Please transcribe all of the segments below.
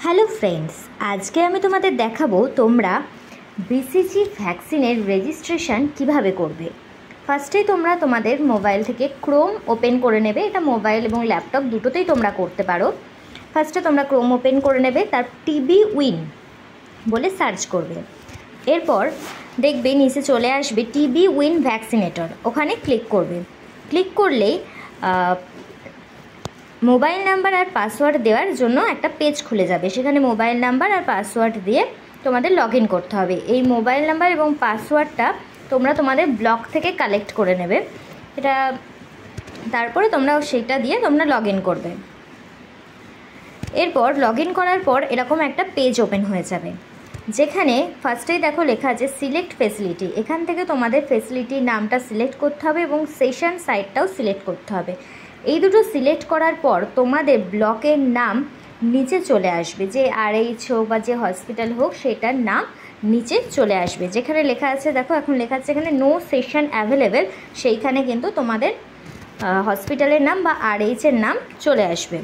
Hello friends, আজকে আমি তোমাদের দেখাবো তোমরা বিসিজি ভ্যাকসিনের রেজিস্ট্রেশন কিভাবে করবে। ফার্স্টেই তোমরা তোমাদের মোবাইল থেকে ক্রোম ওপেন করে নেবে। এটা মোবাইল এবং ল্যাপটপ দুটোতেই তোমরা করতে পারো। ফার্স্টে তোমরা ক্রোম ওপেন করে নেবে, তার টিবি উইন বলে সার্চ করবে। এরপর দেখবে নিচে চলে আসবে টিবি উইন ভ্যাকসিনেটর, ওখানে ক্লিক করবে। ক্লিক করলেই মোবাইল নাম্বার আর পাসওয়ার্ড দেওয়ার জন্য একটা পেজ খুলে যাবে। সেখানে মোবাইল নাম্বার আর পাসওয়ার্ড দিয়ে তোমাদের লগ ইন করতে হবে। এই মোবাইল নাম্বার এবং পাসওয়ার্ডটা তোমরা তোমাদের ব্লক থেকে কালেক্ট করে নেবে। এটা তারপরে তোমরা সেটা দিয়ে তোমরা লগ ইন করবে। এরপর লগ ইন করার পর এরকম একটা পেজ ওপেন হয়ে যাবে, যেখানে ফার্স্টেই দেখো লেখা আছে সিলেক্ট ফেসিলিটি। এখান থেকে তোমাদের ফেসিলিটির নামটা সিলেক্ট করতে হবে এবং সেশন সাইটটাও সিলেক্ট করতে হবে। এই দুটো সিলেক্ট করার পর তোমাদের ব্লকের নাম নিচে চলে আসবে, যে আরএইচ হোক বা যে হসপিটাল হোক সেটার নাম নিচে চলে আসবে। যেখানে লেখা আছে দেখো, এখন লেখা আছে এখানে নো সেশন অ্যাভেলেবেল, সেইখানে কিন্তু তোমাদের হসপিটালের নাম বা আরএইচের নাম চলে আসবে।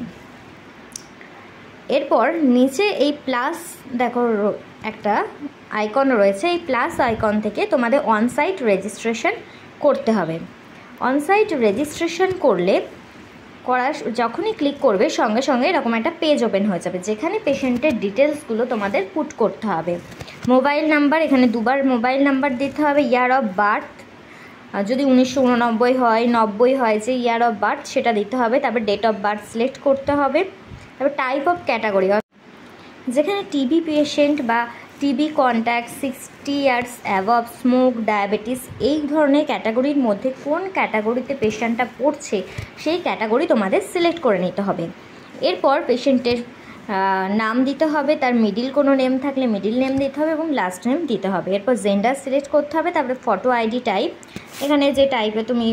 এরপর নিচে এই প্লাস দেখো একটা আইকন রয়েছে, এই প্লাস আইকন থেকে তোমাদের অনসাইট রেজিস্ট্রেশন করতে হবে। অনসাইট রেজিস্ট্রেশন যখনই ক্লিক করবে সঙ্গে সঙ্গে এরকম একটা পেজ ওপেন হয়ে যাবে, যেখানে পেশেন্টের ডিটেলসগুলো তোমাদের পুট করতে হবে। মোবাইল নাম্বার, এখানে দুবার মোবাইল নাম্বার দিতে হবে। ইয়ার অফ বার্থ, যদি 1989 হয় 90 হয় যে ইয়ার অফ বার্থ সেটা দিতে হবে। তারপর ডেট অফ বার্থ সিলেক্ট করতে হবে। তারপর টাইপ অফ ক্যাটাগরি, যেখানে টিবি পেশেন্ট বা TB contact, 60 years above, smoke, diabetes, এই ধরনের ক্যাটাগরির মধ্যে কোন ক্যাটাগরিতে পেশেন্টটা পড়ছে সেই ক্যাটাগরি তোমাদের সিলেক্ট করে নিতে হবে। এরপর পেশেন্টের নাম দিতে হবে, তার মিডিল কোনো নেম থাকলে মিডিল নেম দিতে হবে এবং লাস্ট নেম দিতে হবে। এরপর জেন্ডার সিলেক্ট করতে হবে। তারপরে ফটো আইডি টাইপ, এখানে যে টাইপে তুমি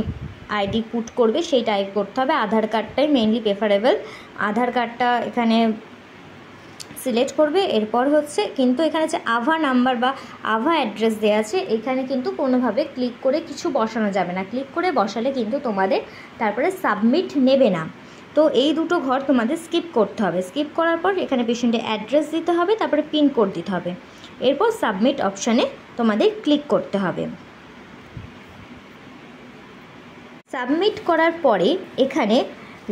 আইডি পুট করবে সেই টাইপ করতে হবে। আধার কার্ডটাই মেইনলি প্রেফারেবল, আধার কার্ডটা এখানে সিলেক্ট করবে। এরপর হচ্ছে কিন্তু এখানে যে আভা নাম্বার বা আভা অ্যাড্রেস দেওয়া আছে, এখানে কিন্তু কোনোভাবে ক্লিক করে কিছু বসানো যাবে না। ক্লিক করে বসালে কিন্তু তোমাদের তারপরে সাবমিট নেবে না। তো এই দুটো ঘর তোমাদের স্কিপ করতে হবে। স্কিপ করার পর এখানে পেশেন্টের অ্যাড্রেস দিতে হবে, তারপরে পিনকোড দিতে হবে। এরপর সাবমিট অপশানে তোমাদের ক্লিক করতে হবে। সাবমিট করার পরে এখানে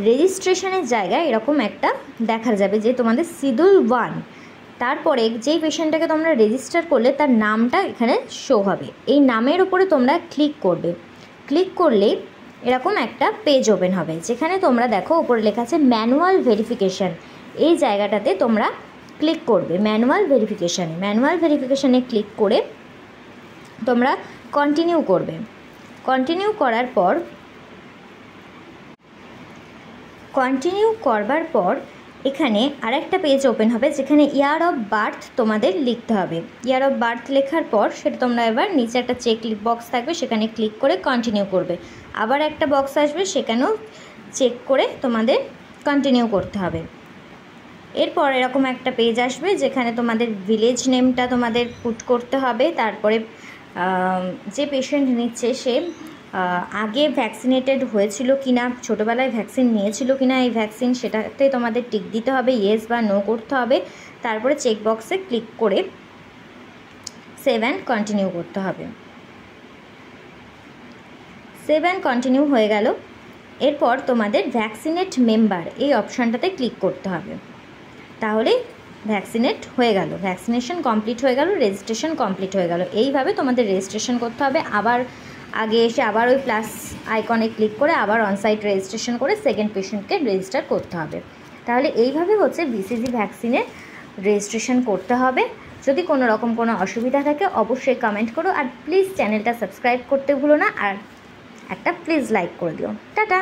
রেজিস্ট্রেশনের জায়গায় এরকম একটা দেখা যাবে যে তোমাদের শিডিউল 1, তারপরে যেই পেশেন্টটাকে তোমরা রেজিস্টার করলে তার নামটা এখানে শো হবে। এই নামের উপরে তোমরা ক্লিক করবে। ক্লিক করলে এরকম একটা পেজ ওপেন হবে, যেখানে তোমরা দেখো উপরে লেখা আছে ম্যানুয়াল ভেরিফিকেশান। এই জায়গাটাতে তোমরা ক্লিক করবে ম্যানুয়াল ভেরিফিকেশানে ক্লিক করে তোমরা কন্টিনিউ করবে। কন্টিনিউ করবার পর এখানে আরেকটা পেজ ওপেন হবে, যেখানে ইয়ার অফ বার্থ তোমাদের লিখতে হবে। ইয়ার অফ বার্থ লেখার পর সেটা তোমরা এবার নিচে একটা চেক বক্স থাকবে, সেখানে ক্লিক করে কন্টিনিউ করবে। আবার একটা বক্স আসবে, সেখানেও চেক করে তোমাদের কন্টিনিউ করতে হবে। এরপর এরকম একটা পেজ আসবে, যেখানে তোমাদের ভিলেজ নেমটা তোমাদের পুট করতে হবে। তারপরে যে পেশেন্ট নিচ্ছে সে আগে ভ্যাকসিনেটেড হয়েছিল কি না, ছোটোবেলায় ভ্যাকসিন নিয়েছিল কি না এই ভ্যাকসিন, সেটাতে তোমাদের টিক দিতে হবে, ইয়েস বা নো করতে হবে। তারপরে চেক বক্সে ক্লিক করে সেভ অ্যান্ড কন্টিনিউ করতে হবে। সেভ অ্যান্ড কন্টিনিউ হয়ে গেল। এরপর তোমাদের ভ্যাকসিনেট মেম্বার এই অপশানটাতে ক্লিক করতে হবে। তাহলে ভ্যাকসিনেট হয়ে গেল, ভ্যাকসিনেশন কমপ্লিট হয়ে গেল, রেজিস্ট্রেশন কমপ্লিট হয়ে গেল। এইভাবে তোমাদের রেজিস্ট্রেশন করতে হবে। আবার আগে এসে আবার ওই প্লাস আইকনে ক্লিক করে আবার অনসাইট রেজিস্ট্রেশন করে সেকেন্ড পেশেন্টকে রেজিস্টার করতে হবে। তাহলে এইভাবে হচ্ছে বিসিজি ভ্যাকসিনের রেজিস্ট্রেশন করতে হবে। যদি কোনো রকম কোনো অসুবিধা থাকে অবশ্যই কমেন্ট করো, আর প্লিজ চ্যানেলটা সাবস্ক্রাইব করতে ভুলো না, আর একটা প্লিজ লাইক করে দিও। টাটা।